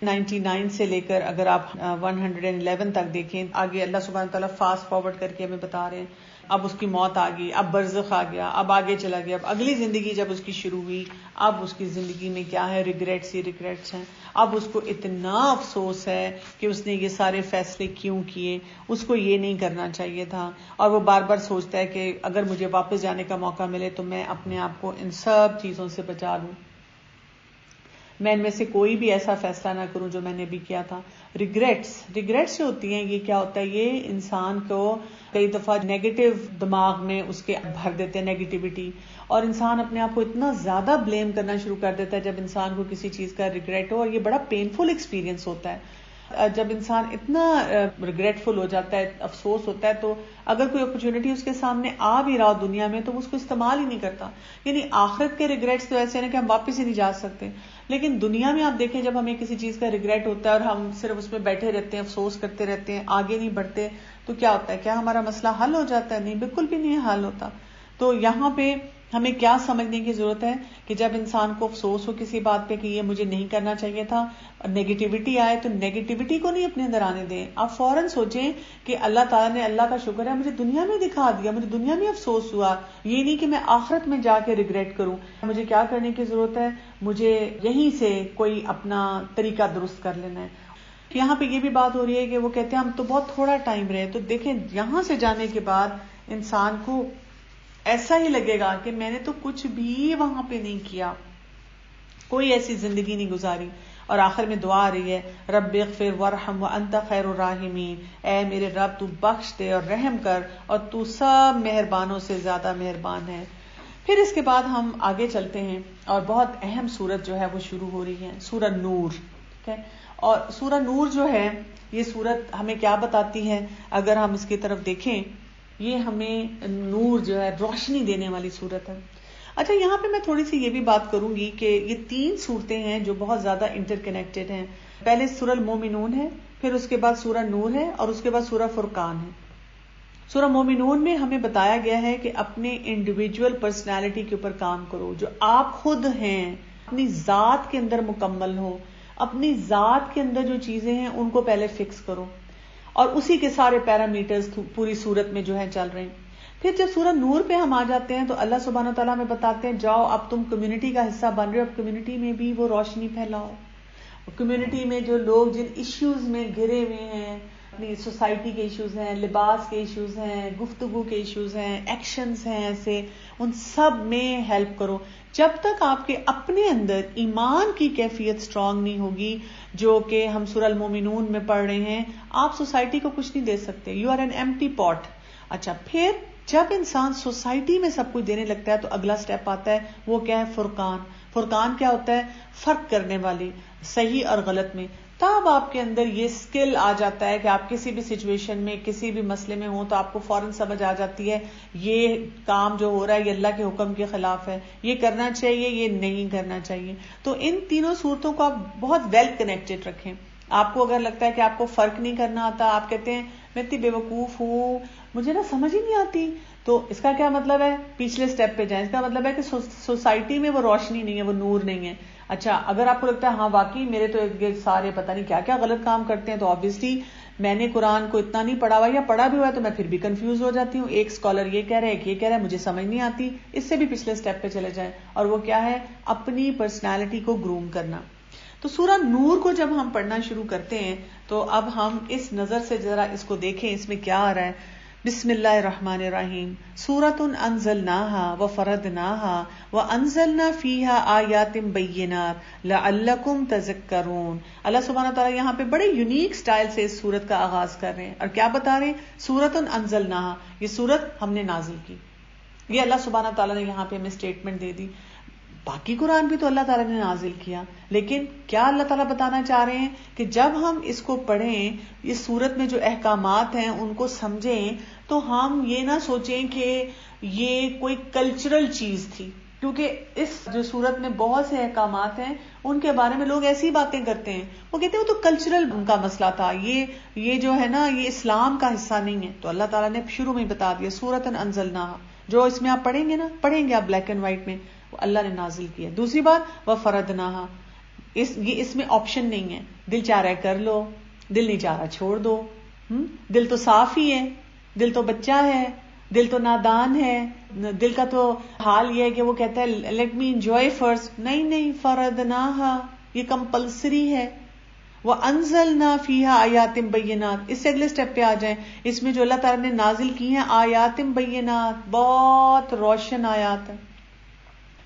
99 سے لے کر اگر آپ 111 تک دیکھیں، آگے اللہ سبحانہ تعالیٰ فاسٹ فارورڈ کر کے ہمیں بتا رہے ہیں اب اس کی موت آ گئی، اب برزخ آ گیا، اب آگے چلا گیا، اب اگلی زندگی جب اس کی شروع ہوئی، اب اس کی زندگی میں کیا ہے، ریگریٹس ہی ریگریٹس ہیں. اب اس کو اتنا افسوس ہے کہ اس نے یہ سارے فیصلے کیوں کیے، اس کو یہ نہیں کرنا چاہیے تھا، اور وہ بار بار سوچتا ہے کہ اگر مجھے واپس جانے کا موقع ملے تو میں اپنے آپ کو ان سب چیزوں سے بچا لوں، میں ان میں سے کوئی بھی ایسا فیصلہ نہ کروں جو میں نے بھی کیا تھا. ریگریٹس جو ہوتی ہیں، یہ کیا ہوتا ہے، یہ انسان کو کئی دفعہ نیگیٹو دماغ میں اس کے بھر دیتے ہیں، نیگیٹیوٹی، اور انسان اپنے آپ کو اتنا زیادہ بلیم کرنا شروع کر دیتا ہے جب انسان کو کسی چیز کا ریگریٹ ہو، اور یہ بڑا پینفل ایکسپیرینس ہوتا ہے. جب انسان اتنا ریگریٹفل ہو جاتا ہے، افسوس ہوتا ہے، تو اگر کوئی اپرچونٹی اس کے سامنے آ بھی رہا ہو دنیا میں تو وہ اس کو استعمال ہی نہیں کرتا. یعنی آخرت کے ریگریٹس تو ایسے ہیں کہ ہم واپس ہی نہیں جا سکتے، لیکن دنیا میں آپ دیکھیں جب ہمیں کسی چیز کا ریگریٹ ہوتا ہے اور ہم صرف اس میں بیٹھے رہتے ہیں، افسوس کرتے رہتے ہیں، آگے نہیں بڑھتے، تو کیا ہوتا ہے، کیا ہمارا مسئلہ حل ہو جاتا ہے؟ نہیں، بالکل بھی نہیں حل ہوتا. تو یہاں پہ ہمیں کیا سمجھنے کی ضرورت ہے کہ جب انسان کو افسوس ہو کسی بات پہ کہ یہ مجھے نہیں کرنا چاہیے تھا، نیگیٹیوٹی آئے تو نیگیٹیوٹی کو نہیں اپنے اندر آنے دیں. آپ فوراً سوچیں کہ اللہ تعالیٰ نے، اللہ کا شکر ہے مجھے دنیا میں دکھا دیا، مجھے دنیا میں افسوس ہوا، یہ نہیں کہ میں آخرت میں جا کے ریگریٹ کروں. مجھے کیا کرنے کی ضرورت ہے، مجھے یہیں سے کوئی اپنا طریقہ درست کر لینا ہے. یہاں پہ یہ بھی بات ہو رہی ہے کہ وہ کہتے ہیں ہم تو بہت تھوڑا ٹائم رہے، تو دیکھیں یہاں سے جانے کے بعد انسان کو ایسا ہی لگے گا کہ میں نے تو کچھ بھی وہاں پہ نہیں کیا، کوئی ایسی زندگی نہیں گزاری. اور آخر میں دعا آ رہی ہے، رب اغفر وارحم وانت خیر الراحمین، اے میرے رب تو بخش دے اور رحم کر، اور تو سب مہربانوں سے زیادہ مہربان ہے. پھر اس کے بعد ہم آگے چلتے ہیں اور بہت اہم سورت جو ہے وہ شروع ہو رہی ہے، سورہ نور. ٹھیک ہے، اور سورہ نور جو ہے یہ سورت ہمیں کیا بتاتی ہے، اگر ہم اس کی طرف دیکھیں، یہ ہمیں نور جو ہے، روشنی دینے والی سورت ہے. اچھا، یہاں پہ میں تھوڑی سی یہ بھی بات کروں گی کہ یہ 3 سورتیں ہیں جو بہت زیادہ انٹر کنیکٹڈ ہیں. پہلے سورہ المومنون ہے، پھر اس کے بعد سورہ نور ہے، اور اس کے بعد سورہ فرقان ہے. سورہ مومنون میں ہمیں بتایا گیا ہے کہ اپنے انڈیویجول پرسنالٹی کے اوپر کام کرو، جو آپ خود ہیں اپنی ذات کے اندر مکمل ہو، اپنی ذات کے اندر جو چیزیں ہیں ان کو پہلے فکس کرو، اور اسی کے سارے پیرامیٹرز پوری سورت میں جو ہیں چل رہے ہیں. پھر جب سورہ نور پہ ہم آ جاتے ہیں تو اللہ سبحانہ تعالیٰ ہمیں بتاتے ہیں جاؤ اب تم کمیونٹی کا حصہ بن رہے ہو، اب کمیونٹی میں بھی وہ روشنی پھیلاؤ. کمیونٹی میں جو لوگ جن ایشوز میں گھرے ہوئے ہیں، اپنی سوسائٹی کے ایشوز ہیں، لباس کے ایشوز ہیں، گفتگو کے ایشوز ہیں، ایکشنز ہیں ایسے، ان سب میں ہیلپ کرو. جب تک آپ کے اپنے اندر ایمان کی کیفیت سٹرونگ نہیں ہوگی، جو کہ ہم سورہ المومنون میں پڑھ رہے ہیں، آپ سوسائٹی کو کچھ نہیں دے سکتے. یو آر این ایمٹی پاٹ. اچھا، پھر جب انسان سوسائٹی میں سب کچھ دینے لگتا ہے تو اگلا سٹیپ آتا ہے، وہ کیا ہے، فرقان. فرقان کیا ہوتا ہے، فرق کرنے والی صحیح اور غلط میں. تب آپ کے اندر یہ سکل آ جاتا ہے کہ آپ کسی بھی سچویشن میں، کسی بھی مسئلے میں ہوں تو آپ کو فوراً سمجھ آ جاتی ہے یہ کام جو ہو رہا ہے یہ اللہ کے حکم کے خلاف ہے، یہ کرنا چاہیے، یہ نہیں کرنا چاہیے. تو ان تینوں صورتوں کو آپ بہت ویل کنیکٹڈ رکھیں. آپ کو اگر لگتا ہے کہ آپ کو فرق نہیں کرنا آتا، آپ کہتے ہیں میں اتنی بیوقوف ہوں، مجھے نا سمجھ ہی نہیں آتی، تو اس کا کیا مطلب ہے، پچھلے سٹیپ پہ جائیں. اس کا مطلب ہے کہ سوسائٹی میں وہ روشنی نہیں ہے، وہ نور نہیں ہے. اچھا، اگر آپ کو لگتا ہے ہاں واقعی میرے تو سارے پتہ نہیں کیا کیا غلط کام کرتے ہیں، تو آبویسلی میں نے قرآن کو اتنا نہیں پڑھا ہوا، یا پڑھا بھی ہوا ہے تو میں پھر بھی کنفیوز ہو جاتی ہوں. ایک اسکالر یہ کہہ رہا ہے، ایک یہ کہہ رہا ہے، مجھے سمجھ نہیں آتی. اس سے بھی پچھلے سٹیپ پہ چلے جائیں، اور وہ کیا ہے، اپنی پرسنالٹی کو گروم کرنا. تو سورہ نور کو جب ہم پڑھنا شروع کرتے ہیں تو اب ہم اس نظر سے ذرا اس کو دیکھیں، اس میں کیا آ رہا ہے. بسم اللہ الرحمن الرحیم، سورۃ انزلناها وفرضناها وانزلنا فیها آیات بینات لعلکم تذکرون. اللہ سبحانہ تعالیٰ یہاں پہ بڑے یونیک سٹائل سے اس سورت کا آغاز کر رہے ہیں، اور کیا بتا رہے ہیں، سورۃ انزلناها، یہ سورت ہم نے نازل کی. یہ اللہ سبحانہ تعالیٰ نے یہاں پہ ہمیں اسٹیٹمنٹ دے دی. باقی قرآن بھی تو اللہ تعالیٰ نے نازل کیا، لیکن کیا اللہ تعالیٰ بتانا چاہ رہے ہیں کہ جب ہم اس کو پڑھیں، اس سورت میں جو احکامات ہیں ان کو سمجھیں، تو ہم یہ نہ سوچیں کہ یہ کوئی کلچرل چیز تھی، کیونکہ اس جو سورت میں بہت سے احکامات ہیں ان کے بارے میں لوگ ایسی باتیں کرتے ہیں، وہ کہتے ہیں وہ تو کلچرل ان کا مسئلہ تھا، یہ جو ہے نا یہ اسلام کا حصہ نہیں ہے. تو اللہ تعالیٰ نے شروع میں بتا دیا، سورۃ انزلناہا، جو اس میں آپ پڑھیں گے نا، پڑھیں گے آپ بلیک اینڈ وائٹ میں، وہ اللہ نے نازل کیا. دوسری بات، وفرضناہا، اس میں آپشن نہیں ہے، دل چاہ رہا ہے کر لو، دل نہیں چاہ رہا چھوڑ دو. دل تو صاف ہی ہے، دل تو بچہ ہے، دل تو نادان ہے، دل کا تو حال یہ ہے کہ وہ کہتا ہے لیٹ می انجوائے فرسٹ. نہیں، فردناہا، یہ کمپلسری ہے. وَأَنزَلْنَا فِيهَا آیَاتٍ بَيِّنَاتٍ، اس سے اگلے سٹیپ پہ آ جائیں. اس میں جو اللہ تعالیٰ نے نازل کی ہیں آیات بینات، بہت روشن آیات ہیں.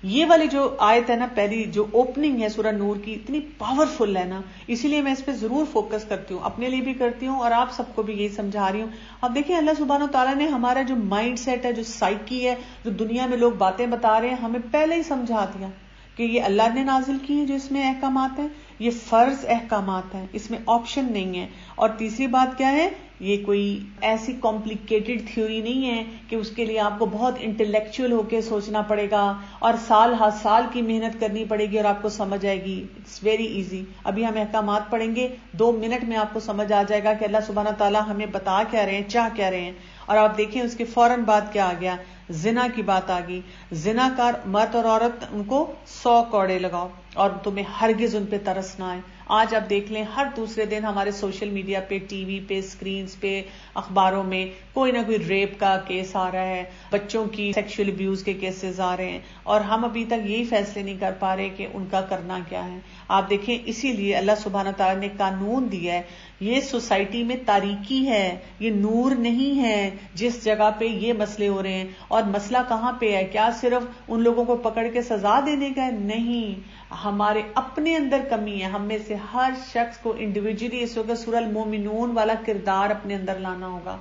یہ والی جو آیت ہے نا، پہلی جو اوپننگ ہے سورہ نور کی، اتنی پاورفل ہے نا، اسی لیے میں اس پہ ضرور فوکس کرتی ہوں، اپنے لیے بھی کرتی ہوں اور آپ سب کو بھی یہی سمجھا رہی ہوں. اب دیکھیں اللہ سبحانہ و تعالیٰ نے ہمارا جو مائنڈ سیٹ ہے، جو سائیکی ہے، جو دنیا میں لوگ باتیں بتا رہے ہیں، ہمیں پہلے ہی سمجھا دیا کہ یہ اللہ نے نازل کی ہیں جو اس میں احکامات ہیں، یہ فرض احکامات ہیں، اس میں آپشن نہیں ہے. اور تیسری بات کیا ہے، یہ کوئی ایسی کمپلیکیٹڈ تھیوری نہیں ہے کہ اس کے لیے آپ کو بہت انٹلیکچوئل ہو کے سوچنا پڑے گا اور سال ہر سال کی محنت کرنی پڑے گی اور آپ کو سمجھ آئے گی. It's very easy. ابھی ہم احکامات پڑھیں گے، 2 منٹ میں آپ کو سمجھ آ جائے گا کہ اللہ سبحانہ تعالیٰ ہمیں بتا کیا رہے ہیں، چاہ کیا رہے ہیں. اور آپ دیکھیں اس کے فوراً بعد کیا آ گیا، زنا کی بات آ گئی. زنا کار مرد اور عورت، ان کو 100 کوڑے لگاؤ اور تمہیں ہرگز ان پہ ترس نہ آئے. آج آپ دیکھ لیں ہر دوسرے دن ہمارے سوشل میڈیا پہ، ٹی وی پہ، اسکرینز پہ، اخباروں میں کوئی نہ کوئی ریپ کا کیس آ رہا ہے، بچوں کی سیکشل ابیوز کے کیسز آ رہے ہیں، اور ہم ابھی تک یہی فیصلے نہیں کر پا رہے کہ ان کا کرنا کیا ہے. آپ دیکھیں اسی لیے اللہ سبحانہ تعالیٰ نے قانون دیا ہے. یہ سوسائٹی میں تاریکی ہے، یہ نور نہیں ہے جس جگہ پہ یہ مسئلے ہو رہے ہیں. اور مسئلہ کہاں پہ ہے؟ کیا صرف ان لوگوں کو پکڑ کے سزا دینے کا ہے؟ نہیں، ہمارے اپنے اندر کمی ہے. ہم میں سے ہر شخص کو انڈیویجلی اس وقت سورہ المومنون والا کردار اپنے اندر لانا ہوگا.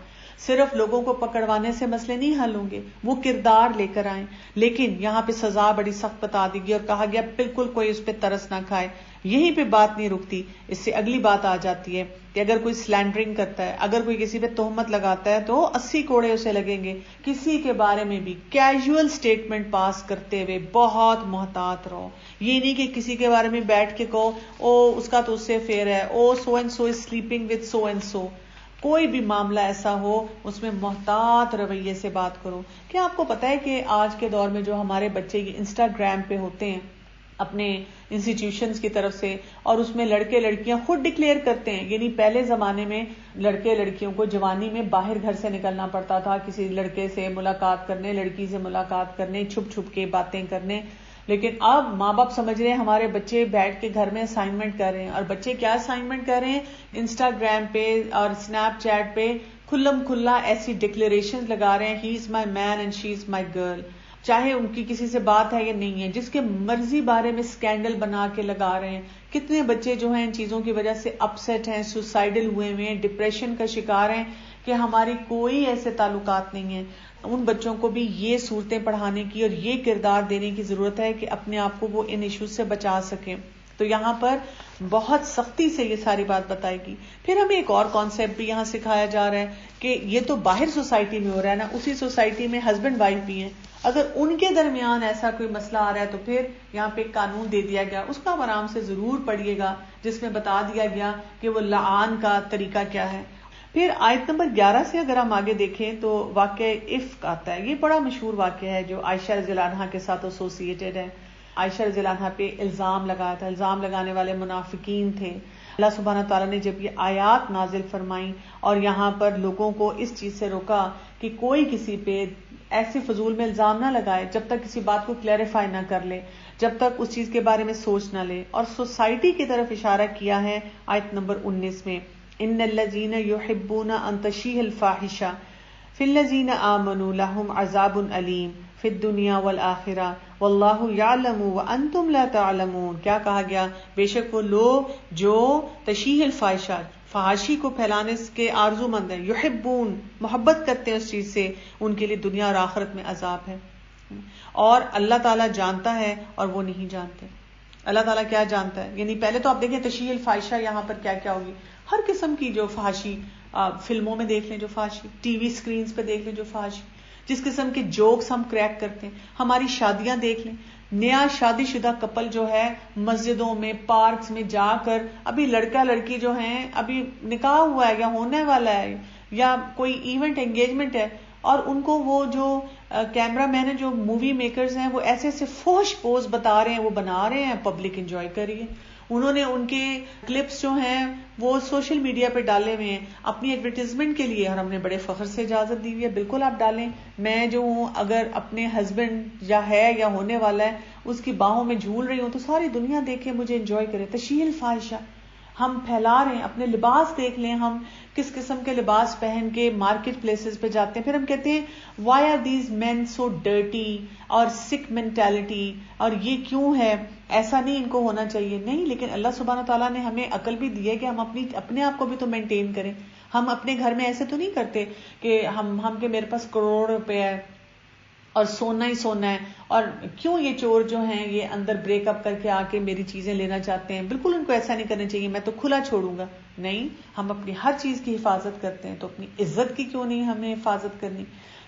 صرف لوگوں کو پکڑوانے سے مسئلے نہیں حل ہوں گے، وہ کردار لے کر آئیں. لیکن یہاں پہ سزا بڑی سخت بتا دی گئی اور کہا گیا بالکل کوئی اس پہ ترس نہ کھائے. یہیں پہ بات نہیں رکتی، اس سے اگلی بات آ جاتی ہے کہ اگر کوئی سلینڈرنگ کرتا ہے، اگر کوئی کسی پہ تہمت لگاتا ہے تو 80 کوڑے اسے لگیں گے. کسی کے بارے میں بھی کیجول سٹیٹمنٹ پاس کرتے ہوئے بہت محتاط رہو. یہ نہیں کہ کسی کے بارے میں بیٹھ کے کہو او اس کا تو اس سے افیئر ہے، oh so and so is sleeping with so and so. کوئی بھی معاملہ ایسا ہو اس میں محتاط رویے سے بات کرو. کیا آپ کو پتا ہے کہ آج کے دور میں جو ہمارے بچے انسٹاگرام پہ ہوتے ہیں اپنے انسٹیٹیوشنز کی طرف سے، اور اس میں لڑکے لڑکیاں خود ڈکلیئر کرتے ہیں. یعنی پہلے زمانے میں لڑکے لڑکیوں کو جوانی میں باہر گھر سے نکلنا پڑتا تھا کسی لڑکے سے ملاقات کرنے، لڑکی سے ملاقات کرنے، چھپ چھپ کے باتیں کرنے. لیکن اب ماں باپ سمجھ رہے ہیں ہمارے بچے بیٹھ کے گھر میں اسائنمنٹ کر رہے ہیں. اور بچے کیا اسائنمنٹ کر رہے ہیں؟ انسٹاگرام پہ اور اسنیپ چیٹ پہ کھلم کھلا ایسی ڈکلیریشن لگا رہے ہیں، ہی از مائی مین and she is my girl. چاہے ان کی کسی سے بات ہے یا نہیں ہے، جس کے مرضی بارے میں سکینڈل بنا کے لگا رہے ہیں. کتنے بچے جو ہیں ان چیزوں کی وجہ سے اپسیٹ ہیں، سوسائڈل ہوئے ہیں، ڈپریشن کا شکار ہیں کہ ہماری کوئی ایسے تعلقات نہیں ہیں. ان بچوں کو بھی یہ صورتیں پڑھانے کی اور یہ کردار دینے کی ضرورت ہے کہ اپنے آپ کو وہ ان ایشوز سے بچا سکیں. تو یہاں پر بہت سختی سے یہ ساری بات بتائے گی. پھر ہمیں ایک اور کانسیپٹ بھی یہاں سکھایا جا رہا ہے کہ یہ تو باہر سوسائٹی میں ہو رہا ہے نا، اسی سوسائٹی میں ہسبینڈ وائف بھی ہیں. اگر ان کے درمیان ایسا کوئی مسئلہ آ رہا ہے تو پھر یہاں پہ ایک قانون دے دیا گیا، اس کا آرام سے ضرور پڑھیے گا، جس میں بتا دیا گیا کہ وہ لعان کا طریقہ کیا ہے. پھر آیت نمبر 11 سے اگر ہم آگے دیکھیں تو واقعہ افک آتا ہے. یہ بڑا مشہور واقعہ ہے جو عائشہ رضی اللہ عنہا کے ساتھ ایسوسیٹڈ ہے. عائشہ رضی اللہ عنہا پہ الزام لگایا تھا، الزام لگانے والے منافقین تھے. اللہ سبحانہ تعالیٰ نے جب یہ آیات نازل فرمائیں اور یہاں پر لوگوں کو اس چیز سے روکا کہ کوئی کسی پہ ایسی فضول میں الزام نہ لگائے جب تک کسی بات کو کلیریفائی نہ کر لے، جب تک اس چیز کے بارے میں سوچ نہ لے. اور سوسائٹی کی طرف اشارہ کیا ہے آیت نمبر 19 میں، ان الذین یحبون ان تشیع الفاحشہ فی الذین آمنوا لہم عذاب علیم فی الدنیا والآخرہ واللہ یعلم وانتم لا تعلمون. کیا کہا گیا؟ بے شک وہ لوگ جو تشیع الفاحشہ، فحاشی کو پھیلانے کے آرزو مند ہیں، یحبون محبت کرتے ہیں اس چیز سے، ان کے لیے دنیا اور آخرت میں عذاب ہے. اور اللہ تعالیٰ جانتا ہے اور وہ نہیں جانتے. اللہ تعالیٰ کیا جانتا ہے؟ یعنی پہلے تو آپ دیکھیں تشیع الفاحشہ یہاں پر کیا کیا ہوگی، ہر قسم کی جو فحاشی، فلموں میں دیکھ لیں جو فحاشی، ٹی وی سکرینز پہ دیکھ لیں جو فحاشی، جس قسم کے جوکس ہم کریک کرتے ہیں. ہماری شادیاں دیکھ لیں، نیا شادی شدہ کپل جو ہے مسجدوں میں، پارکس میں جا کر، ابھی لڑکا لڑکی جو ہیں ابھی نکاح ہوا ہے یا ہونے والا ہے یا کوئی ایونٹ انگیجمنٹ ہے، اور ان کو وہ جو کیمرہ مین ہے، جو مووی میکرز ہیں، وہ ایسے ایسے فحش پوز بتا رہے ہیں، وہ بنا رہے ہیں، پبلک انجوائے کر رہی ہے. انہوں نے ان کے کلپس جو ہیں وہ سوشل میڈیا پہ ڈالے ہوئے ہیں اپنی ایڈورٹیزمنٹ کے لیے، اور ہم نے بڑے فخر سے اجازت دی ہوئی ہے، بالکل آپ ڈالیں. میں جو ہوں اگر اپنے ہسبینڈ یا ہے یا ہونے والا ہے اس کی باہوں میں جھول رہی ہوں تو ساری دنیا دیکھے، مجھے انجوائے کرے. تشہیر فاحشہ ہم پھیلا رہے ہیں. اپنے لباس دیکھ لیں، ہم کس قسم کے لباس پہن کے مارکیٹ پلیسز پہ جاتے ہیں، پھر ہم کہتے ہیں why are these men so dirty اور سک مینٹیلٹی، اور یہ کیوں ہے، ایسا نہیں ان کو ہونا چاہیے. نہیں، لیکن اللہ سبحانہ تعالیٰ نے ہمیں عقل بھی دی ہے کہ ہم اپنے آپ کو بھی تو مینٹین کریں. ہم اپنے گھر میں ایسے تو نہیں کرتے کہ ہم کہ میرے پاس کروڑ روپے ہے اور سونا ہی سونا ہے، اور کیوں یہ چور جو ہیں یہ اندر بریک اپ کر کے آ کے میری چیزیں لینا چاہتے ہیں. بالکل ان کو ایسا نہیں کرنا چاہیے، میں تو کھلا چھوڑوں گا. نہیں، ہم اپنی ہر چیز کی حفاظت کرتے ہیں تو اپنی عزت کی کیوں نہیں ہمیں حفاظت کرنی.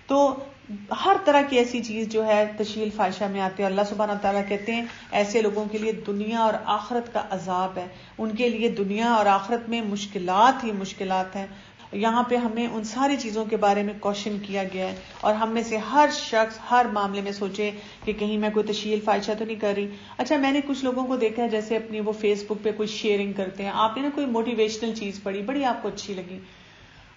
تو ہر طرح کی ایسی چیز جو ہے تشہیر فاحشہ میں آتی ہے. اللہ سبحانہ تعالیٰ کہتے ہیں ایسے لوگوں کے لیے دنیا اور آخرت کا عذاب ہے، ان کے لیے دنیا اور آخرت میں مشکلات ہی مشکلات ہیں. یہاں پہ ہمیں ان ساری چیزوں کے بارے میں کوشچن کیا گیا ہے، اور ہم میں سے ہر شخص ہر معاملے میں سوچے کہ کہیں میں کوئی تشہیر فاحشہ تو نہیں کر رہی. اچھا، میں نے کچھ لوگوں کو دیکھا ہے جیسے اپنی وہ فیس بک پہ کوئی شیئرنگ کرتے ہیں. آپ نے نا کوئی موٹیویشنل چیز پڑھی، بڑی آپ کو اچھی لگی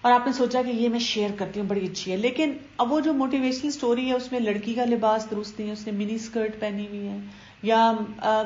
اور آپ نے سوچا کہ یہ میں شیئر کرتی ہوں، بڑی اچھی ہے، لیکن اب وہ جو موٹیویشنل سٹوری ہے اس میں لڑکی کا لباس درست نہیں ہے، اس نے منی اسکرٹ پہنی ہوئی ہے، یا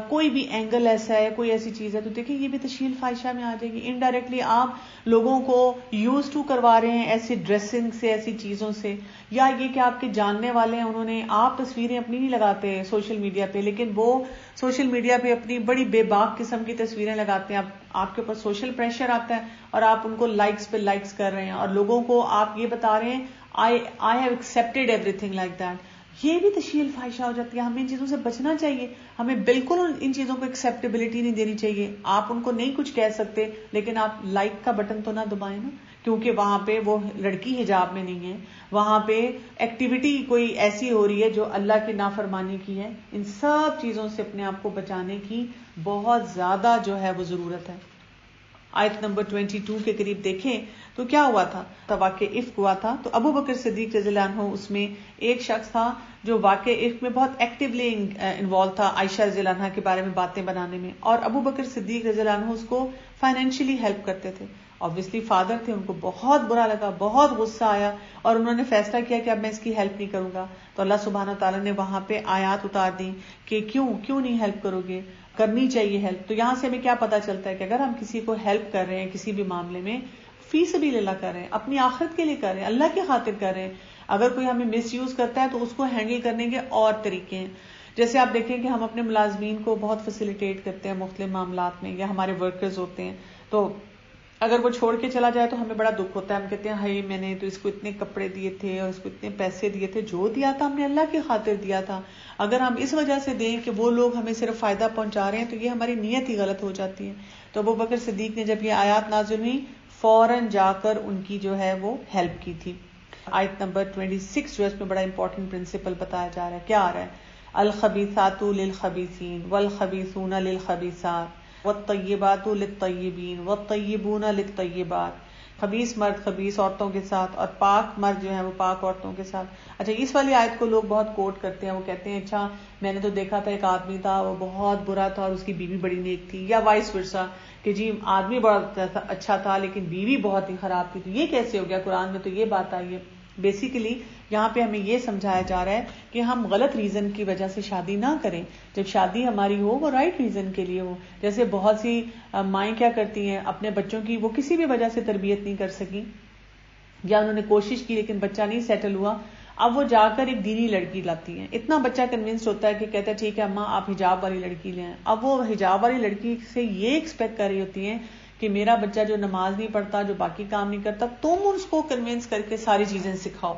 کوئی بھی اینگل ایسا ہے، کوئی ایسی چیز ہے، تو دیکھیں یہ بھی تشہیر فاحشہ میں آ جائے گی. انڈائریکٹلی آپ لوگوں کو یوز ٹو کروا رہے ہیں ایسی ڈریسنگ سے، ایسی چیزوں سے. یا یہ کہ آپ کے جاننے والے ہیں، انہوں نے، آپ تصویریں اپنی نہیں لگاتے سوشل میڈیا پہ، لیکن وہ سوشل میڈیا پہ اپنی بڑی بے باک قسم کی تصویریں لگاتے ہیں. آپ کے اوپر سوشل پریشر آتا ہے اور آپ ان کو لائکس پہ لائکس کر رہے ہیں، اور لوگوں کو آپ یہ بتا رہے ہیں I have accepted every thing like that. یہ بھی تشہیر فاحشہ ہو جاتی ہے. ہمیں ان چیزوں سے بچنا چاہیے، ہمیں بالکل ان چیزوں کو ایکسیپٹیبلٹی نہیں دینی چاہیے. آپ ان کو نہیں کچھ کہہ سکتے، لیکن آپ لائک کا بٹن تو نہ دبائیں نا، کیونکہ وہاں پہ وہ لڑکی حجاب میں نہیں ہے، وہاں پہ ایکٹیویٹی کوئی ایسی ہو رہی ہے جو اللہ کی نافرمانی کی ہے. ان سب چیزوں سے اپنے آپ کو بچانے کی بہت زیادہ جو ہے وہ ضرورت ہے. آیت نمبر 22 کے قریب دیکھیں تو کیا ہوا تھا، واقع افک ہوا تھا. تو ابو بکر صدیق رضی اللہ عنہ اس میں ایک شخص تھا جو واقع افک میں بہت ایکٹیولی انوالو تھا عائشہ رضی اللہ عنہ کے بارے میں باتیں بنانے میں، اور ابو بکر صدیق رضی اللہ عنہ اس کو فائنینشلی ہیلپ کرتے تھے. obviously فادر تھے، ان کو بہت برا لگا، بہت غصہ آیا، اور انہوں نے فیصلہ کیا کہ اب میں اس کی ہیلپ نہیں کروں گا. تو اللہ سبحانہ تعالیٰ نے وہاں پہ آیات اتار دی کہ کیوں نہیں ہیلپ کرو گے، کرنی چاہیے ہیلپ. تو یہاں سے ہمیں کیا پتا چلتا ہے کہ اگر ہم کسی کو ہیلپ کر رہے ہیں کسی بھی معاملے میں، فی سبیل اللہ کر رہے ہیں، اپنی آخرت کے لیے کر رہے ہیں، اللہ کی خاطر کر رہے ہیں. اگر کوئی ہمیں مس یوز کرتا ہے تو اس کو ہینڈل کرنے کے اور طریقے ہیں. جیسے آپ دیکھیں کہ ہم اپنے ملازمین کو بہت فیسیلیٹیٹ کرتے ہیں مختلف معاملات میں، یا ہمارے ورکرز ہوتے ہیں، تو اگر وہ چھوڑ کے چلا جائے تو ہمیں بڑا دکھ ہوتا ہے. ہم کہتے ہیں ہائی میں نے تو اس کو اتنے کپڑے دیے تھے اور اس کو اتنے پیسے دیے تھے، جو دیا تھا ہم نے اللہ کی خاطر دیا تھا. اگر ہم اس وجہ سے دیں کہ وہ لوگ ہمیں صرف فائدہ پہنچا رہے ہیں تو یہ ہماری نیت ہی غلط ہو جاتی ہے. تو ابو بکر صدیق نے جب یہ آیات نازل ہوئی فوراً جا کر ان کی جو ہے وہ ہیلپ کی تھی. آیت نمبر 26 جو ہے اس میں بڑا امپورٹنٹ پرنسپل بتایا جا رہا ہے. کیا آ رہا ہے؟ الخبیثات للخبیثین والخبیثون للخبیثات والطیبات للطیبین والطیبون للطیبات. خبیث مرد خبیث عورتوں کے ساتھ اور پاک مرد جو ہیں وہ پاک عورتوں کے ساتھ. اچھا، اس والی آیت کو لوگ بہت کوٹ کرتے ہیں، وہ کہتے ہیں اچھا میں نے تو دیکھا تھا ایک آدمی تھا وہ بہت برا تھا اور اس کی بیوی بڑی نیک تھی، یا وائس ورسا کہ جی آدمی بڑا اچھا تھا لیکن بیوی بہت ہی خراب تھی. تو یہ کیسے ہو گیا؟ قرآن میں تو یہ بات آئی ہے. بیسیکلی یہاں پہ ہمیں یہ سمجھایا جا رہا ہے کہ ہم غلط ریزن کی وجہ سے شادی نہ کریں. جب شادی ہماری ہو وہ رائٹ ریزن کے لیے ہو. جیسے بہت سی مائیں کیا کرتی ہیں، اپنے بچوں کی وہ کسی بھی وجہ سے تربیت نہیں کر سکی، یا انہوں نے کوشش کی لیکن بچہ نہیں سیٹل ہوا، اب وہ جا کر ایک دینی لڑکی لاتی ہیں. اتنا بچہ کنونسڈ ہوتا ہے کہ کہتا ہے ٹھیک ہے اماں آپ حجاب والی لڑکی لیں. اب وہ حجاب والی لڑکی سے یہ ایکسپیکٹ کر رہی ہوتی ہیں کہ میرا بچہ جو نماز نہیں پڑھتا، جو باقی کام نہیں کرتا، تم اس کو کنونس کر کے ساری چیزیں سکھاؤ.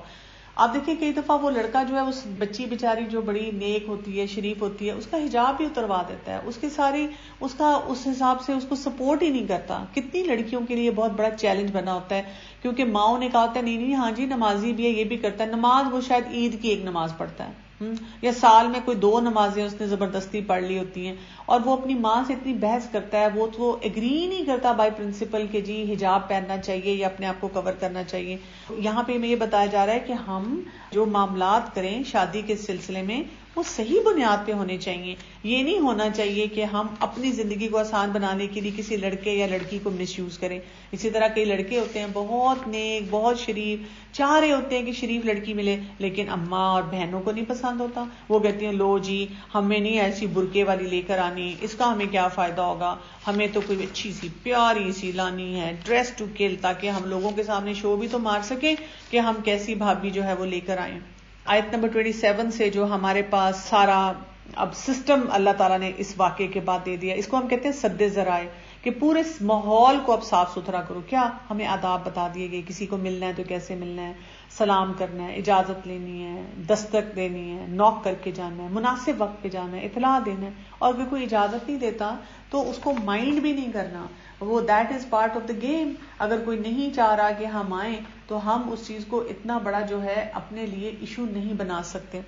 آپ دیکھیں کئی دفعہ وہ لڑکا جو ہے اس بچی بیچاری جو بڑی نیک ہوتی ہے شریف ہوتی ہے اس کا حجاب بھی اتروا دیتا ہے، اس کی ساری اس حساب سے اس کو سپورٹ ہی نہیں کرتا. کتنی لڑکیوں کے لیے بہت بڑا چیلنج بنا ہوتا ہے، کیونکہ ماؤں نے کہا ہوتا ہے نہیں ہاں جی نمازی بھی ہے، یہ بھی کرتا ہے. نماز وہ شاید عید کی ایک نماز پڑھتا ہے یا سال میں کوئی 2 نمازیں اس نے زبردستی پڑھ لی ہوتی ہیں، اور وہ اپنی ماں سے اتنی بحث کرتا ہے، وہ تو ایگری نہیں کرتا بائی پرنسپل کہ جی حجاب پہننا چاہیے یا اپنے آپ کو کور کرنا چاہیے. یہاں پہ ہمیں یہ بتایا جا رہا ہے کہ ہم جو معاملات کریں شادی کے سلسلے میں وہ صحیح بنیاد پہ ہونے چاہیے. یہ نہیں ہونا چاہیے کہ ہم اپنی زندگی کو آسان بنانے کے لیے کسی لڑکے یا لڑکی کو مس یوز کریں. اسی طرح کئی لڑکے ہوتے ہیں بہت نیک، بہت شریف، چاہ رہے ہوتے ہیں کہ شریف لڑکی ملے، لیکن اماں اور بہنوں کو نہیں پسند ہوتا. وہ کہتی ہیں لو جی ہمیں نہیں ایسی برقعے والی لے کر آنی، اس کا ہمیں کیا فائدہ ہوگا، ہمیں تو کوئی اچھی سی پیاری سی لانی ہے، ڈریس ٹو کل، تاکہ ہم لوگوں کے سامنے شو بھی تو مار سکیں کہ ہم کیسی بھابھی جو ہے وہ لے کر آئیں. آیت نمبر 27 سے جو ہمارے پاس سارا اب سسٹم اللہ تعالیٰ نے اس واقعے کے بعد دے دیا، اس کو ہم کہتے ہیں سد ذرائع، کہ پورے ماحول کو اب صاف ستھرا کرو. کیا ہمیں آداب بتا دیے گئے، کسی کو ملنا ہے تو کیسے ملنا ہے، سلام کرنا ہے، اجازت لینی ہے، دستک دینی ہے، نوک کر کے جانا ہے، مناسب وقت پہ جانا ہے، اطلاع دینا ہے. اور اگر کوئی اجازت نہیں دیتا تو اس کو مائنڈ بھی نہیں کرنا، وہ that is part of the game. اگر کوئی نہیں چاہ رہا کہ ہم آئیں تو ہم اس چیز کو اتنا بڑا جو ہے اپنے لیے ایشو نہیں بنا سکتے.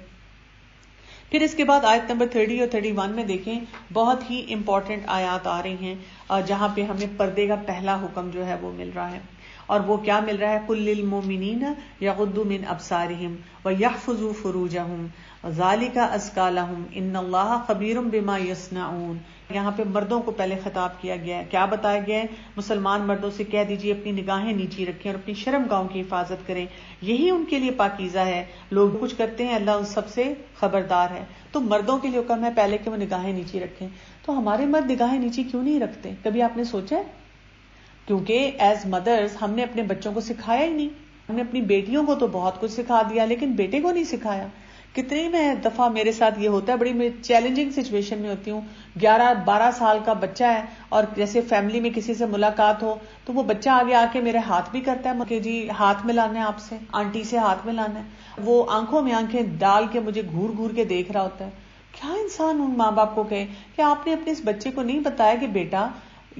پھر اس کے بعد آیت نمبر 30 اور 31 میں دیکھیں بہت ہی امپورٹنٹ آیات آ رہی ہیں جہاں پہ ہمیں پردے کا پہلا حکم جو ہے وہ مل رہا ہے. اور وہ کیا مل رہا ہے؟ قُل لِّلْمُؤْمِنِينَ يَغُضُّوا مِنْ أَبْصَارِهِمْ وَيَحْفَظُوا فُرُوجَهُمْ ذَلِكَ أَزْكَىٰ لَهُمْ إِنَّ اللَّهَ خَبِيرٌ بِمَا يَصْنَعُونَ. یہاں پہ مردوں کو پہلے خطاب کیا گیا ہے. کیا بتایا گیا ہے؟ مسلمان مردوں سے کہہ دیجیے اپنی نگاہیں نیچی رکھیں اور اپنی شرم گاہوں کی حفاظت کریں، یہی ان کے لیے پاکیزہ ہے. لوگ کچھ کرتے ہیں اللہ ان سب سے خبردار ہے. تو مردوں کے لیے حکم ہے پہلے کہ وہ نگاہیں نیچی رکھیں. تو ہمارے مرد نگاہیں نیچی کیوں نہیں رکھتے؟ کبھی آپ نے سوچا ہے؟ کیونکہ ایز مدرز ہم نے اپنے بچوں کو سکھایا ہی نہیں. ہم نے اپنی بیٹیوں کو تو بہت کچھ سکھا دیا لیکن بیٹے کو نہیں سکھایا. کتنی میں دفعہ میرے ساتھ یہ ہوتا ہے، بڑی میں چیلنجنگ سچویشن میں ہوتی ہوں. 11-12 سال کا بچہ ہے اور جیسے فیملی میں کسی سے ملاقات ہو تو وہ بچہ آگے آ کے میرے ہاتھ بھی کرتا ہے کہ جی ہاتھ ملانا ہے آپ سے، آنٹی سے ہاتھ ملانا ہے. وہ آنکھوں میں آنکھیں ڈال کے مجھے گھور گھور کے دیکھ رہا ہوتا ہے. کیا انسان ان ماں باپ کو کہے کہ آپ نے اپنے اس بچے کو نہیں بتایا کہ بیٹا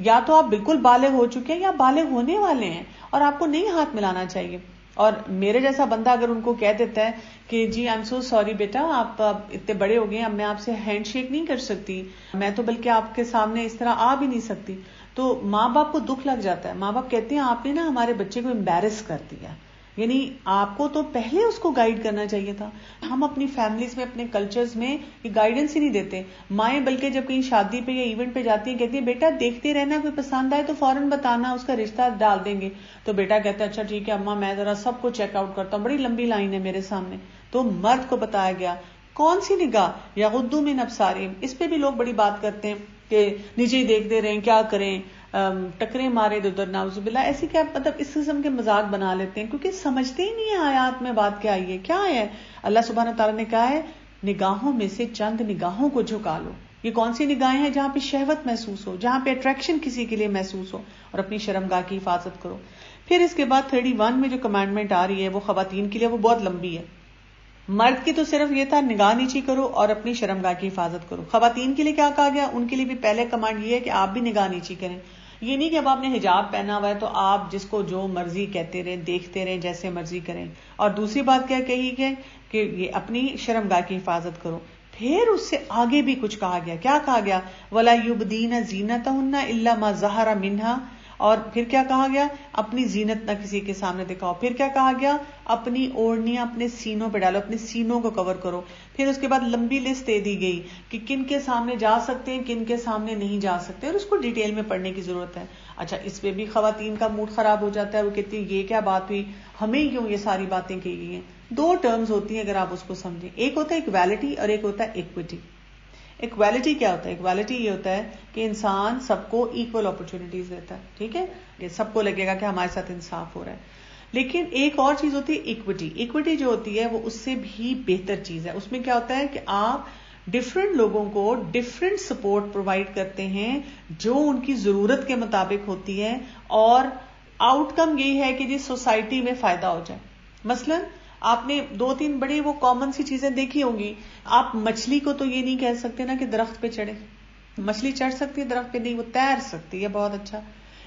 یا تو آپ بالکل بالغ ہو چکے ہیں یا بالغ ہونے والے ہیں اور آپ کو نہیں ہاتھ ملانا چاہیے. اور میرے جیسا بندہ اگر ان کو کہہ دیتا ہے کہ جی آئی ایم سو سوری بیٹا، آپ اتنے بڑے ہو گئے ہیں، اب میں آپ سے ہینڈ شیک نہیں کر سکتی، میں تو بلکہ آپ کے سامنے اس طرح آ بھی نہیں سکتی، تو ماں باپ کو دکھ لگ جاتا ہے. ماں باپ کہتے ہیں آپ نے نا ہمارے بچے کو امبیرس کر دیا. یعنی آپ کو تو پہلے اس کو گائیڈ کرنا چاہیے تھا. ہم اپنی فیملیز میں، اپنے کلچرز میں یہ گائیڈنس ہی نہیں دیتے. مائیں بلکہ جب کہیں شادی پہ یا ایونٹ پہ جاتی ہیں کہتی ہیں بیٹا دیکھتے رہنا، کوئی پسند آئے تو فوراً بتانا، اس کا رشتہ ڈال دیں گے. تو بیٹا کہتا ہے اچھا ٹھیک ہے اماں میں ذرا سب کو چیک آؤٹ کرتا ہوں، بڑی لمبی لائن ہے میرے سامنے. تو مرد کو بتایا گیا کون سی نگاہ، یغضوا من ابصارہم. اس پہ بھی لوگ بڑی بات کرتے ہیں کہ نیچے دیکھتے رہیں، کیا کریں، ٹکریں مارے ادھر، نعوذ باللہ. ایسی کیا مطلب اس قسم کے مذاق بنا لیتے ہیں کیونکہ سمجھتے ہی نہیں ہیں آیات میں بات کیا آئی ہے. کیا ہے اللہ سبحانہ تعالیٰ نے کہا ہے نگاہوں میں سے چند نگاہوں کو جھکا لو. یہ کون سی نگاہیں ہیں؟ جہاں پہ شہوت محسوس ہو، جہاں پہ اٹریکشن کسی کے لیے محسوس ہو، اور اپنی شرمگاہ کی حفاظت کرو. پھر اس کے بعد 31 میں جو کمانڈمنٹ آ رہی ہے وہ خواتین کے لیے وہ بہت لمبی ہے. مرد کی تو صرف یہ تھا نگاہ نیچی کرو اور اپنی شرمگاہ کی حفاظت کرو. خواتین کے لیے کیا کہا گیا؟ ان کے لیے بھی پہلے کمانڈ یہ ہے کہ آپ بھی نگاہ نیچی کریں. یہ نہیں کہ اب آپ نے حجاب پہنا ہوا ہے تو آپ جس کو جو مرضی کہتے رہیں، دیکھتے رہیں، جیسے مرضی کریں. اور دوسری بات کیا کہی گئی کہ یہ اپنی شرمگاہ کی حفاظت کرو. پھر اس سے آگے بھی کچھ کہا گیا. کیا کہا گیا؟ وَلَا يُبْدِينَ زِينَتَهُنَّ إِلَّا مَا ظَهَرَ مِنْهَا. اور پھر کیا کہا گیا؟ اپنی زینت نہ کسی کے سامنے دکھاؤ. پھر کیا کہا گیا؟ اپنی اوڑھنیاں اپنے سینوں پہ ڈالو، اپنے سینوں کو کور کرو. پھر اس کے بعد لمبی لسٹ دے دی گئی کہ کن کے سامنے جا سکتے ہیں، کن کے سامنے نہیں جا سکتے، اور اس کو ڈیٹیل میں پڑھنے کی ضرورت ہے. اچھا اس پہ بھی خواتین کا موڈ خراب ہو جاتا ہے، وہ کہتی ہیں یہ کیا بات ہوئی، ہمیں کیوں یہ ساری باتیں کی گئی ہیں. 2 ٹرمز ہوتی ہیں اگر آپ اس کو سمجھیں. ایک ہوتا ہے ایکویلٹی اور ایک ہوتا ہے ایکوٹی. ایکویلٹی کیا ہوتا ہے؟ ایکویلٹی یہ ہوتا ہے کہ انسان سب کو ایکول اپرچونٹیز دیتا ہے. ٹھیک ہے، یہ سب کو لگے گا کہ ہمارے ساتھ انصاف ہو رہا ہے. لیکن ایک اور چیز ہوتی ہے ایکوٹی. ایکوٹی جو ہوتی ہے وہ اس سے بھی بہتر چیز ہے. اس میں کیا ہوتا ہے کہ آپ ڈفرینٹ لوگوں کو ڈفرینٹ سپورٹ پرووائڈ کرتے ہیں جو ان کی ضرورت کے مطابق ہوتی ہے، اور آؤٹ کم یہی ہے کہ جس سوسائٹی میں فائدہ ہو جائے. مثلاً آپ نے 2-3 بڑی وہ کامن سی چیزیں دیکھی ہوں گی. آپ مچھلی کو تو یہ نہیں کہہ سکتے نا کہ درخت پہ چڑھے. مچھلی چڑھ سکتی ہے درخت پہ؟ نہیں، وہ تیر سکتی ہے. بہت اچھا.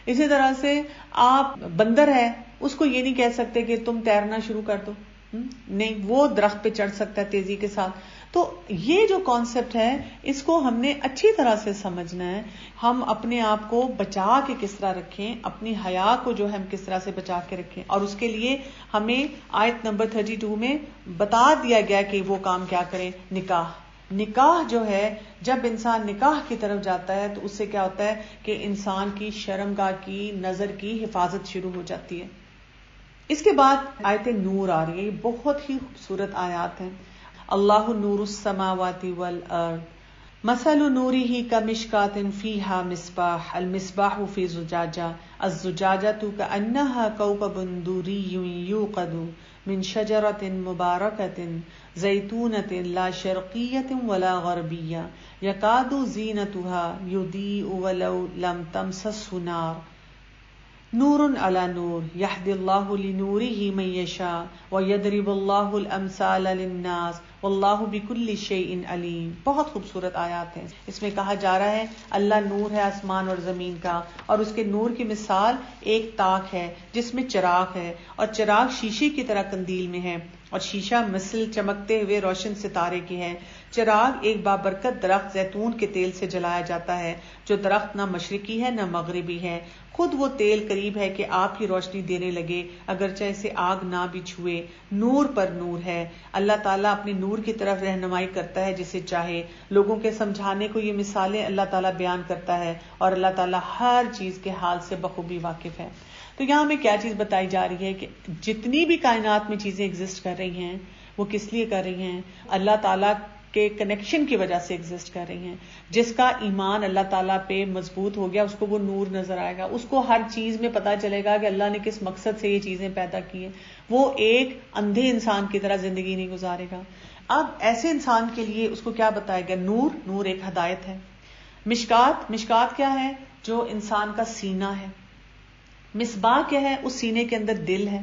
اسی طرح سے آپ بندر ہے، اس کو یہ نہیں کہہ سکتے کہ تم تیرنا شروع کر دو. نہیں، وہ درخت پہ چڑھ سکتا ہے تیزی کے ساتھ. تو یہ جو کانسیپٹ ہے اس کو ہم نے اچھی طرح سے سمجھنا ہے. ہم اپنے آپ کو بچا کے کس طرح رکھیں، اپنی حیا کو جو ہے ہم کس طرح سے بچا کے رکھیں. اور اس کے لیے ہمیں آیت نمبر 32 میں بتا دیا گیا کہ وہ کام کیا کریں. نکاح نکاح جو ہے، جب انسان نکاح کی طرف جاتا ہے تو اس سے کیا ہوتا ہے کہ انسان کی شرمگاہ کی، نظر کی حفاظت شروع ہو جاتی ہے. اس کے بعد آیت نور آ رہی ہے. یہ بہت ہی خوبصورت آیات ہیں. اللہ نور السماوات والارض مثل نوره كمشكاة فيها مصباح المصباح في زجاجة الزجاجة كأنها كوكب دري يوقد من شجرة مباركة زيتونة لا شرقية ولا غربية يكاد زينتها يضيء ولو لم تمسسه نار نور علی نور یہدی اللہ لنورہ من یشاء ویضرب اللہ الامثال للناس واللہ بکل شیء علیم. بہت خوبصورت آیات ہیں. اس میں کہا جا رہا ہے اللہ نور ہے آسمان اور زمین کا، اور اس کے نور کی مثال ایک تاک ہے جس میں چراغ ہے، اور چراغ شیشے کی طرح قندیل میں ہے، اور شیشہ مثل چمکتے ہوئے روشن ستارے کی ہے. چراغ ایک بابرکت درخت زیتون کے تیل سے جلایا جاتا ہے، جو درخت نہ مشرقی ہے نہ مغربی ہے. خود وہ تیل قریب ہے کہ آپ کی روشنی دینے لگے، اگرچہ اسے آگ نہ بھی چھوئے. نور پر نور ہے. اللہ تعالیٰ اپنے نور کی طرف رہنمائی کرتا ہے جسے چاہے. لوگوں کے سمجھانے کو یہ مثالیں اللہ تعالیٰ بیان کرتا ہے، اور اللہ تعالیٰ ہر چیز کے حال سے بخوبی واقف ہے. تو یہاں ہمیں کیا چیز بتائی جا رہی ہے کہ جتنی بھی کائنات میں چیزیں ایگزسٹ کر رہی ہیں وہ کس لیے کر رہی ہیں؟ اللہ تعالیٰ کے کنیکشن کی وجہ سے ایگزسٹ کر رہی ہیں. جس کا ایمان اللہ تعالیٰ پہ مضبوط ہو گیا اس کو وہ نور نظر آئے گا، اس کو ہر چیز میں پتا چلے گا کہ اللہ نے کس مقصد سے یہ چیزیں پیدا کی ہیں. وہ ایک اندھے انسان کی طرح زندگی نہیں گزارے گا. اب ایسے انسان کے لیے اس کو کیا بتایا گیا؟ نور ایک ہدایت ہے. مشکات کیا ہے؟ جو انسان کا سینہ ہے. مصباح کیا ہے؟ اس سینے کے اندر دل ہے.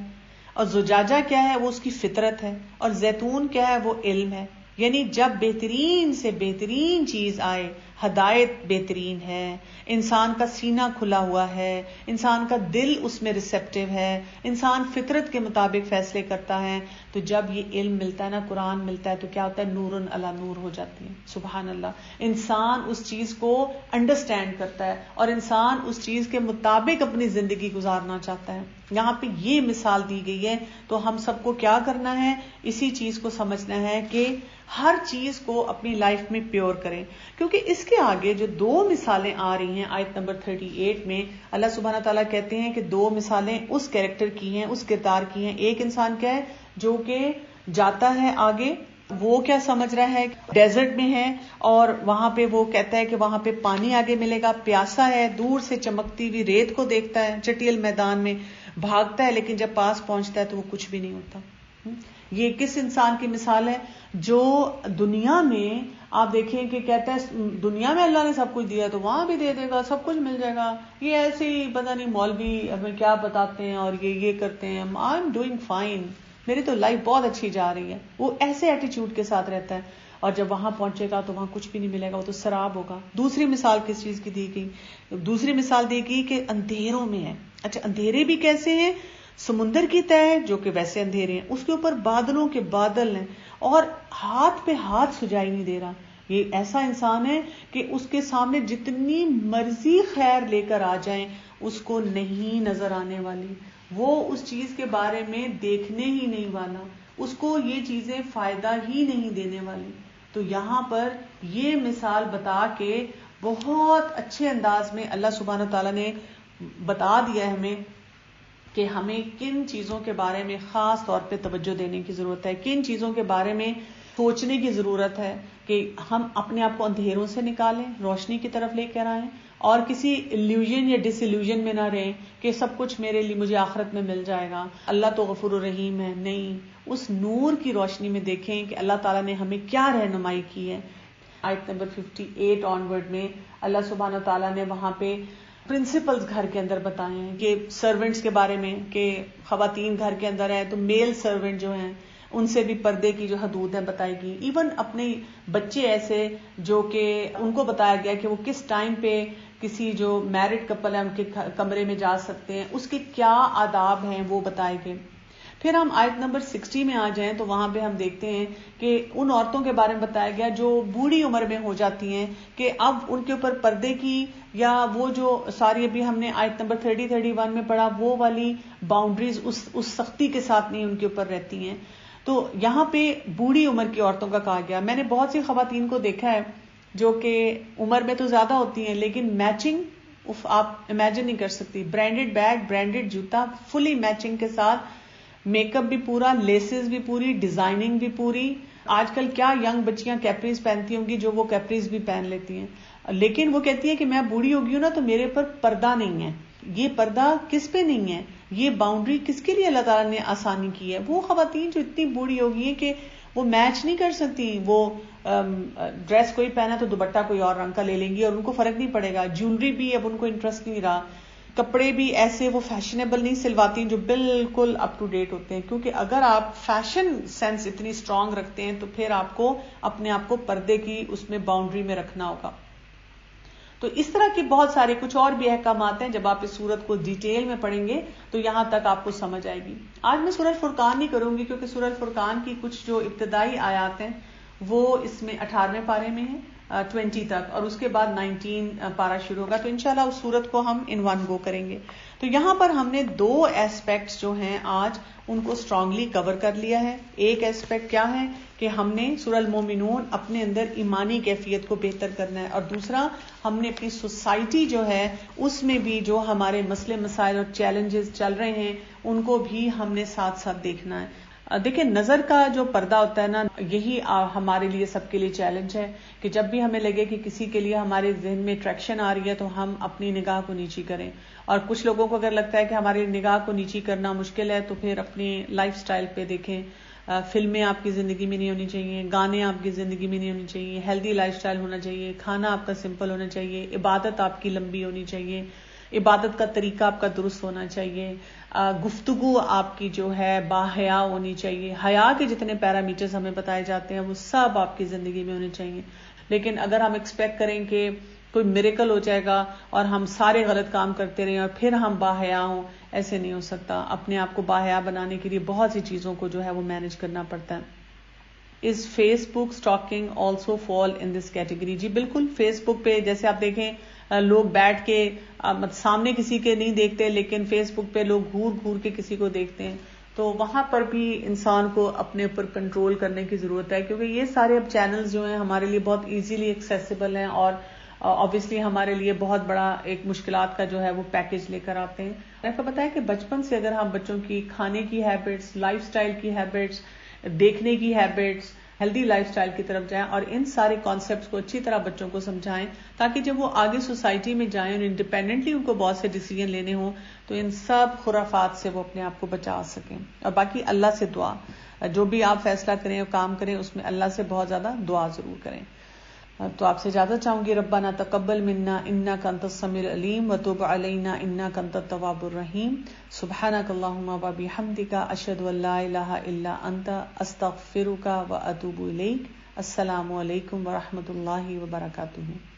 اور زجاجہ کیا ہے؟ وہ اس کی فطرت ہے. اور زیتون کیا ہے؟ وہ علم ہے. یعنی جب بہترین سے بہترین چیز آئے، ہدایت بہترین ہے، انسان کا سینہ کھلا ہوا ہے، انسان کا دل اس میں ریسیپٹیو ہے، انسان فطرت کے مطابق فیصلے کرتا ہے، تو جب یہ علم ملتا ہے نا، قرآن ملتا ہے، تو کیا ہوتا ہے؟ نور علی نور ہو جاتی ہے. سبحان اللہ. انسان اس چیز کو انڈرسٹینڈ کرتا ہے اور انسان اس چیز کے مطابق اپنی زندگی گزارنا چاہتا ہے. یہاں پہ یہ مثال دی گئی ہے. تو ہم سب کو کیا کرنا ہے؟ اسی چیز کو سمجھنا ہے کہ ہر چیز کو اپنی لائف میں پیور کریں. کیونکہ اس کے آگے جو دو مثالیں آ رہی ہیں آیت نمبر 38 میں، اللہ سبحانہ تعالیٰ کہتے ہیں کہ دو مثالیں اس کیریکٹر کی ہیں، اس کردار کی ہیں. ایک انسان کیا ہے؟ جو کہ جاتا ہے آگے، وہ کیا سمجھ رہا ہے؟ ڈیزرٹ میں ہے اور وہاں پہ وہ کہتا ہے کہ وہاں پہ پانی آگے ملے گا. پیاسا ہے، دور سے چمکتی ہوئی ریت کو دیکھتا ہے، چٹیل میدان میں بھاگتا ہے، لیکن جب پاس پہنچتا ہے تو وہ کچھ بھی نہیں ہوتا. یہ کس انسان کی مثال ہے؟ جو دنیا میں آپ دیکھیں کہ کہتا ہے دنیا میں اللہ نے سب کچھ دیا تو وہاں بھی دے دے گا، سب کچھ مل جائے گا. یہ ایسے ہی پتہ نہیں مولوی ہمیں کیا بتاتے ہیں اور یہ کرتے ہیں. آئی ایم ڈوئنگ فائن، میری تو لائف بہت اچھی جا رہی ہے. وہ ایسے ایٹیٹیوڈ کے ساتھ رہتا ہے، اور جب وہاں پہنچے گا تو وہاں کچھ بھی نہیں ملے گا، وہ تو سراب ہوگا. دوسری مثال کس چیز کی دی گئی؟ دوسری مثال دی گئی کہ اندھیروں میں ہے. اچھا، اندھیرے بھی کیسے ہیں؟ سمندر کی تہ جو کہ ویسے اندھیرے ہیں، اس کے اوپر بادلوں کے بادل ہیں اور ہاتھ پہ ہاتھ سجائی نہیں دے رہا. یہ ایسا انسان ہے کہ اس کے سامنے جتنی مرضی خیر لے کر آ جائیں اس کو نہیں نظر آنے والی. وہ اس چیز کے بارے میں دیکھنے ہی نہیں والا، اس کو یہ چیزیں فائدہ ہی نہیں دینے والی. تو یہاں پر یہ مثال بتا کے بہت اچھے انداز میں اللہ سبحانہ تعالیٰ نے بتا دیا ہمیں کہ ہمیں کن چیزوں کے بارے میں خاص طور پہ توجہ دینے کی ضرورت ہے، کن چیزوں کے بارے میں سوچنے کی ضرورت ہے کہ ہم اپنے آپ کو اندھیروں سے نکالیں، روشنی کی طرف لے کر آئیں، اور کسی ایلیوژن یا ڈس ایلیوژن میں نہ رہیں کہ سب کچھ میرے لیے مجھے آخرت میں مل جائے گا، اللہ تو غفور الرحیم ہے. نہیں، اس نور کی روشنی میں دیکھیں کہ اللہ تعالیٰ نے ہمیں کیا رہنمائی کی ہے. آیت نمبر 58 آنورڈ میں اللہ سبحانہ تعالیٰ نے وہاں پہ پرنسپلز گھر کے اندر بتائے ہیں کہ سرونٹس کے بارے میں، کہ خواتین گھر کے اندر ہیں تو میل سرونٹ جو ہیں ان سے بھی پردے کی جو حدود ہے بتائی گئی. ایون اپنے بچے ایسے جو کہ ان کو بتایا گیا کہ وہ کس ٹائم پہ کسی جو میرڈ کپل ہے ان کے کمرے میں جا سکتے ہیں، اس کے کیا آداب ہیں وہ بتائے گئے. پھر ہم آیت نمبر 60 میں آ جائیں تو وہاں پہ ہم دیکھتے ہیں کہ ان عورتوں کے بارے میں بتایا گیا جو بوڑھی عمر میں ہو جاتی ہیں کہ اب ان کے اوپر پردے کی یا وہ جو ساری ابھی ہم نے آیت نمبر 30-31 میں پڑھا وہ والی باؤنڈریز اس سختی کے ساتھ نہیں ان کے اوپر رہتی ہیں. تو یہاں پہ بوڑھی عمر کی عورتوں کا کہا گیا. میں نے بہت سی خواتین کو دیکھا ہے جو کہ عمر میں تو زیادہ ہوتی ہیں لیکن میچنگ آپ امیجن نہیں کر سکتی. برانڈیڈ بیگ، برانڈیڈ جوتا، فلی میچنگ کے ساتھ، میک اپ بھی پورا، لیسز بھی پوری، ڈیزائننگ بھی پوری. آج کل کیا ینگ بچیاں کیپریز پہنتی ہوں گی جو وہ کیپریز بھی پہن لیتی ہیں، لیکن وہ کہتی ہے کہ میں بوڑھی ہو گئی ہوں نا تو میرے پر پردہ نہیں ہے. یہ پردہ کس پہ نہیں ہے؟ یہ باؤنڈری کس کے لیے اللہ تعالیٰ نے آسانی کی ہے؟ وہ خواتین جو اتنی بوڑھی ہو گئی ہیں کہ وہ میچ نہیں کر سکتی، وہ ڈریس کوئی پہنا تو دوپٹہ کوئی اور رنگ کا لے لیں گی اور ان کو فرق نہیں پڑے گا. جیولری بھی اب ان کو انٹرسٹ نہیں رہا، کپڑے بھی ایسے وہ فیشنیبل نہیں سلواتی جو بالکل اپ ٹو ڈیٹ ہوتے ہیں. کیونکہ اگر آپ فیشن سینس اتنی اسٹرانگ رکھتے ہیں تو پھر آپ کو اپنے آپ کو پردے کی اس میں باؤنڈری میں رکھنا ہوگا. تو اس طرح کے بہت سارے کچھ اور بھی احکامات ہیں. جب آپ اس سورت کو ڈیٹیل میں پڑھیں گے تو یہاں تک آپ کو سمجھ آئے گی. آج میں سورہ فرقان نہیں کروں گی کیونکہ سورہ فرقان کی کچھ جو ابتدائی آیات ہیں وہ اس میں 18ویں پارے میں ہیں 20 تک، اور اس کے بعد 19 پارہ شروع ہوگا. تو انشاءاللہ اس سورت کو ہم ان ون گو کریں گے. تو یہاں پر ہم نے 2 ایسپیکٹس جو ہیں آج ان کو اسٹرانگلی کور کر لیا ہے. ایک ایسپیکٹ کیا ہے کہ ہم نے سورہ المومنون اپنے اندر ایمانی کیفیت کو بہتر کرنا ہے، اور دوسرا ہم نے اپنی سوسائٹی جو ہے اس میں بھی جو ہمارے مسئلے مسائل اور چیلنجز چل رہے ہیں ان کو بھی ہم نے ساتھ ساتھ دیکھنا ہے. دیکھیں نظر کا جو پردہ ہوتا ہے نا، یہی ہمارے لیے سب کے لیے چیلنج ہے کہ جب بھی ہمیں لگے کہ کسی کے لیے ہمارے ذہن میں اٹریکشن آ رہی ہے تو ہم اپنی نگاہ کو نیچی کریں. اور کچھ لوگوں کو اگر لگتا ہے کہ ہماری نگاہ کو نیچی کرنا مشکل ہے تو پھر اپنی لائف سٹائل پہ دیکھیں. فلمیں آپ کی زندگی میں نہیں ہونی چاہیے، گانے آپ کی زندگی میں نہیں ہونی چاہیے، ہیلدی لائف سٹائل ہونا چاہیے، کھانا آپ کا سمپل ہونا چاہیے، عبادت آپ کی لمبی ہونی چاہیے، عبادت کا طریقہ آپ کا درست ہونا چاہیے، گفتگو آپ کی جو ہے باحیا ہونی چاہیے. حیا کے جتنے پیرامیٹرز ہمیں بتائے جاتے ہیں وہ سب آپ کی زندگی میں ہونے چاہیے. لیکن اگر ہم ایکسپیکٹ کریں کہ کوئی میریکل ہو جائے گا اور ہم سارے غلط کام کرتے رہیں اور پھر ہم باحیا ہوں، ایسے نہیں ہو سکتا. اپنے آپ کو باحیا بنانے کے لیے بہت سی چیزوں کو جو ہے وہ مینج کرنا پڑتا ہے. Is Facebook stalking also fall in this category? جی بالکل. فیس بک پہ جیسے آپ دیکھیں لوگ بیٹھ کے سامنے کسی کے نہیں دیکھتے لیکن فیس بک پہ لوگ گھور گھور کے کسی کو دیکھتے ہیں. تو وہاں پر بھی انسان کو اپنے اوپر کنٹرول کرنے کی ضرورت ہے کیونکہ یہ سارے اب چینلز جو ہیں ہمارے لیے بہت ایزیلی ایکسیسیبل ہیں اور obviously ہمارے لیے بہت بڑا ایک مشکلات کا جو ہے وہ پیکج لے کر آتے ہیں. آپ کو پتا ہے کہ بچپن سے اگر ہم بچوں کی کھانے کی ہیبٹس، لائف سٹائل کی ہیبٹس، دیکھنے کی ہیبٹس، ہیلدی لائف سٹائل کی طرف جائیں اور ان سارے کانسیپٹس کو اچھی طرح بچوں کو سمجھائیں تاکہ جب وہ آگے سوسائٹی میں جائیں اور انڈیپینڈنٹلی ان کو بہت سے ڈیسیجن لینے ہوں تو ان سب خرافات سے وہ اپنے آپ کو بچا سکیں. اور باقی اللہ سے دعا، جو بھی آپ فیصلہ کریں اور کام کریں اس میں اللہ سے بہت زیادہ دعا ضرور کریں. تو آپ سے اجازت چاہوں گی. ربنا تقبل منا انک انت السمیع العلیم وتب علینا انک انت التواب الرحیم. سبحانک اللہم وبحمدک اشہد ان لا الہ الا انت استغفرک واتوب الیک. السلام علیکم ورحمۃ اللہ وبرکاتہ.